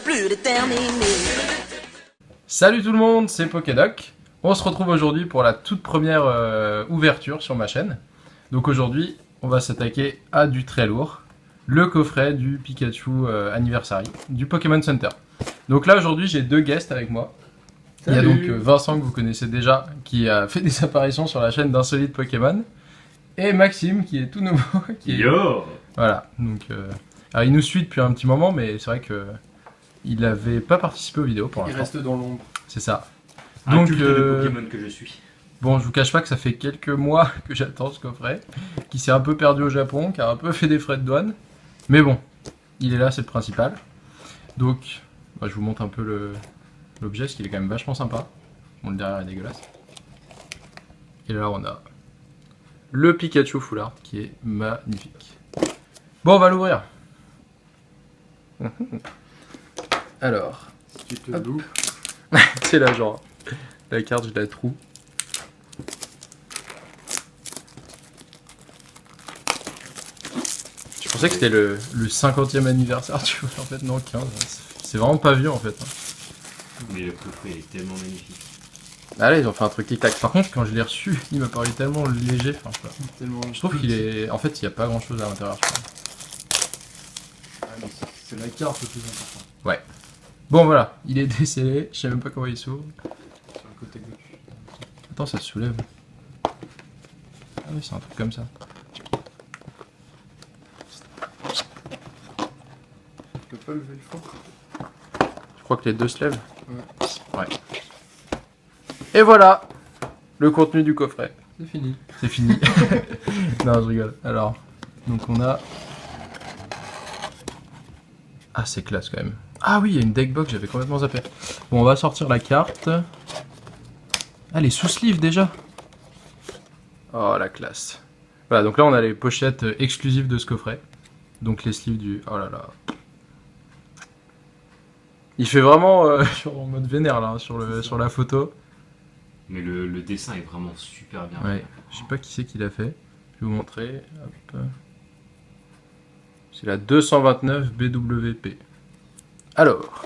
plus déterminé. Salut tout le monde, c'est Pokédoc. On se retrouve aujourd'hui pour la toute première ouverture sur ma chaîne. Donc aujourd'hui, on va s'attaquer à du très lourd. Le coffret du Pikachu Anniversary du Pokémon Center. Donc là aujourd'hui, j'ai deux guests avec moi. Salut. Il y a donc Vincent que vous connaissez déjà, qui a fait des apparitions sur la chaîne d'Insolite Pokémon. Et Maxime qui est tout nouveau. Yo. Voilà, donc alors il nous suit depuis un petit moment, mais c'est vrai que il n'avait pas participé aux vidéos pour Il l'instant. reste dans l'ombre. C'est ça. Un Donc, culte de Pokémon que je suis. Bon, je vous cache pas que ça fait quelques mois que j'attends ce coffret, qui s'est un peu perdu au Japon, qui a un peu fait des frais de douane. Mais bon, il est là, c'est le principal. Donc, bah, je vous montre un peu l'objet, parce qu'il est quand même vachement sympa. Bon, le derrière est dégueulasse. Et là, on a le Pikachu Full Art, qui est magnifique. Bon, on va l'ouvrir. Alors, Si tu te Hop. loupes. c'est là, genre, la carte, je la trouve. Je pensais que c'était le 50e anniversaire, tu vois, en fait, non, 15. C'est vraiment pas vieux, en fait. Mais le coffret est tellement magnifique. Ah là, ils ont fait un truc tic-tac. Par contre, quand je l'ai reçu, il m'a paru tellement léger. Enfin, je sais pas. Tellement Je trouve qu'il est... En fait, il n'y a pas grand-chose à l'intérieur, je crois. C'est la carte le plus important. Bon, voilà, il est décellé. Je sais même pas comment il s'ouvre. Sur le côté gauche. Attends, ça se soulève. Ah oui, c'est un truc comme ça. Tu peux pas lever le fond. Je crois que les deux se lèvent. Ouais. Et voilà le contenu du coffret. C'est fini. C'est fini. Non, je rigole. Alors, donc on a... Ah, c'est classe quand même. Ah oui, il y a une deck box, j'avais complètement zappé. Bon, on va sortir la carte. Ah, les sous-sleeves déjà. Oh, la classe. Voilà, donc là, on a les pochettes exclusives de ce coffret. Donc les sleeves du... Oh là là. Il fait vraiment genre en mode vénère là, hein, sur la photo. Mais le dessin est vraiment super bien. Ouais, je sais pas qui c'est qui l'a fait. Je vais vous montrer. Hop. C'est la 229 BWP. Alors,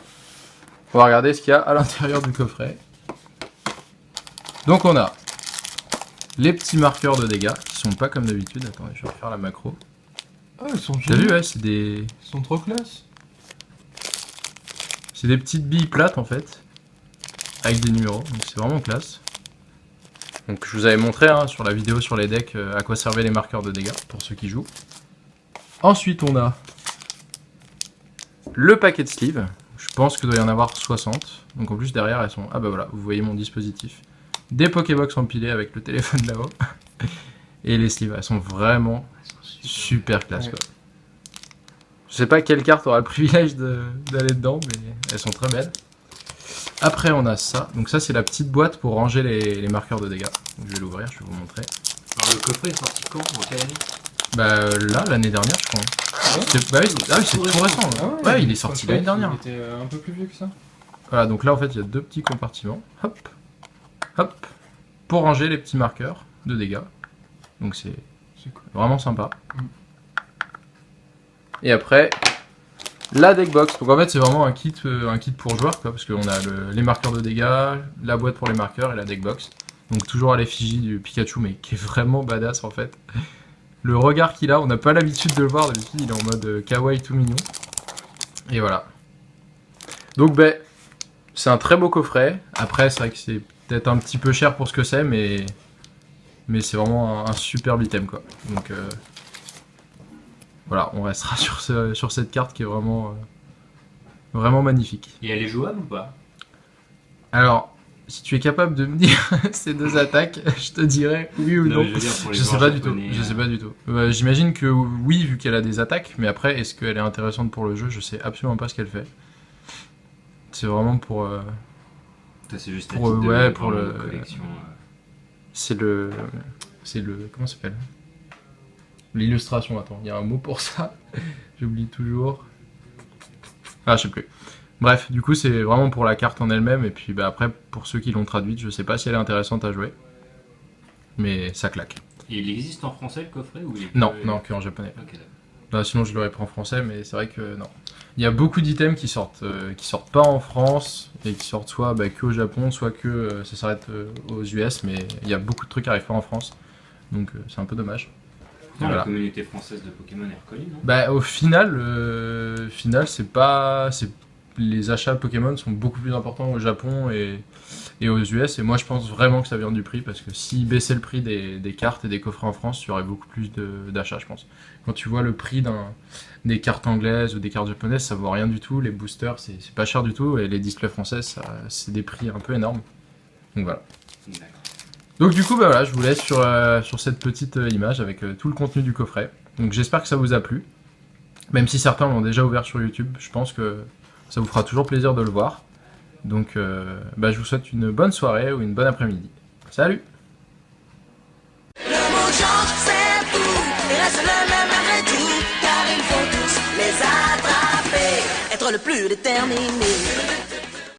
on va regarder ce qu'il y a à l'intérieur du coffret. Donc on a les petits marqueurs de dégâts qui sont pas comme d'habitude. Attendez, je vais refaire la macro. Ah, ils sont T'as vu, ouais, c'est des Ils sont trop classe. petites billes plates en fait, avec des numéros. Donc c'est vraiment classe. Donc je vous avais montré hein, sur la vidéo sur les decks à quoi servaient les marqueurs de dégâts pour ceux qui jouent. Ensuite on a le paquet de sleeves. Je pense qu'il doit y en avoir 60. Donc en plus derrière elles sont... Ah bah voilà, vous voyez mon dispositif. Des Pokébox empilés avec le téléphone là-haut. Et les sleeves, elles sont vraiment super classe Ouais. quoi. Je sais pas quelle carte aura le privilège d'aller dedans, mais elles sont très belles. Après on a ça. Donc ça c'est la petite boîte pour ranger les marqueurs de dégâts. Donc, je vais l'ouvrir, je vais vous montrer. Alors le coffret est sorti quand? En quelle année? Bah là, l'année dernière je crois. Bah oui, ah oui, c'est tout récent. Ah Ouais, il est sorti l'année dernière. Il était un peu plus vieux que ça. Voilà, donc là en fait il y a deux petits compartiments. Hop, hop, pour ranger les petits marqueurs de dégâts. Donc c'est C'est cool. vraiment sympa. Et après, la deck box. Donc en fait c'est vraiment un kit pour joueurs quoi, parce qu'on a les marqueurs de dégâts, la boîte pour les marqueurs et la deck box. Donc toujours à l'effigie du Pikachu, mais qui est vraiment badass en fait. Le regard qu'il a, on n'a pas l'habitude de le voir, d'habitude il est en mode kawaii tout mignon. Et voilà. Donc ben, c'est un très beau coffret. Après c'est vrai que c'est peut-être un petit peu cher pour ce que c'est, mais c'est vraiment un superbe item quoi. Donc voilà, on restera sur cette carte qui est vraiment magnifique. Et elle est jouable ou pas? Alors, si tu es capable de me dire ces deux attaques, je te dirais oui ou non. mais je veux dire, pour les Je sais joueurs pas du tout. japonais, Je sais pas du tout. J'imagine que oui, vu qu'elle a des attaques, mais après, est-ce qu'elle est intéressante pour le jeu? Je sais absolument pas ce qu'elle fait. C'est vraiment pour. Ça, c'est juste Pour, un titre ouais, de, pour vraiment le- de collection. C'est le. Comment ça s'appelle? L'illustration, attends, il y a un mot pour ça. J'oublie toujours. Ah, je sais plus. Bref, du coup, c'est vraiment pour la carte en elle-même. Et puis bah, après, pour ceux qui l'ont traduite, je sais pas si elle est intéressante à jouer. Mais ça claque. Et il existe en français le coffret ou il est Non, que- non, que en japonais. Ok, d'accord. Non, sinon, je l'aurais pris en français, mais c'est vrai que non. Il y a beaucoup d'items qui sortent pas en France et qui sortent soit que au Japon, soit que ça s'arrête aux US, mais il y a beaucoup de trucs qui arrivent pas en France, donc c'est un peu dommage. Pourtant, Voilà. la communauté française de Pokémon est reconnue, non? Au final, les achats Pokémon sont beaucoup plus importants au Japon et aux US, et moi je pense vraiment que ça vient du prix, parce que s'ils baissaient le prix des cartes et des coffrets en France, il y aurait beaucoup plus d'achats, je pense. Quand tu vois le prix des cartes anglaises ou des cartes japonaises, ça vaut rien du tout, les boosters c'est pas cher du tout, et les displays françaises, c'est des prix un peu énormes. Donc voilà. D'accord. Donc du coup, voilà, je vous laisse sur cette petite image avec tout le contenu du coffret. Donc j'espère que ça vous a plu. Même si certains l'ont déjà ouvert sur YouTube, je pense que ça vous fera toujours plaisir de le voir. Donc je vous souhaite une bonne soirée ou une bonne après-midi. Salut! Le monde change, c'est fou, il reste le même malgré tout, car il faut tous les attraper, être le plus déterminé.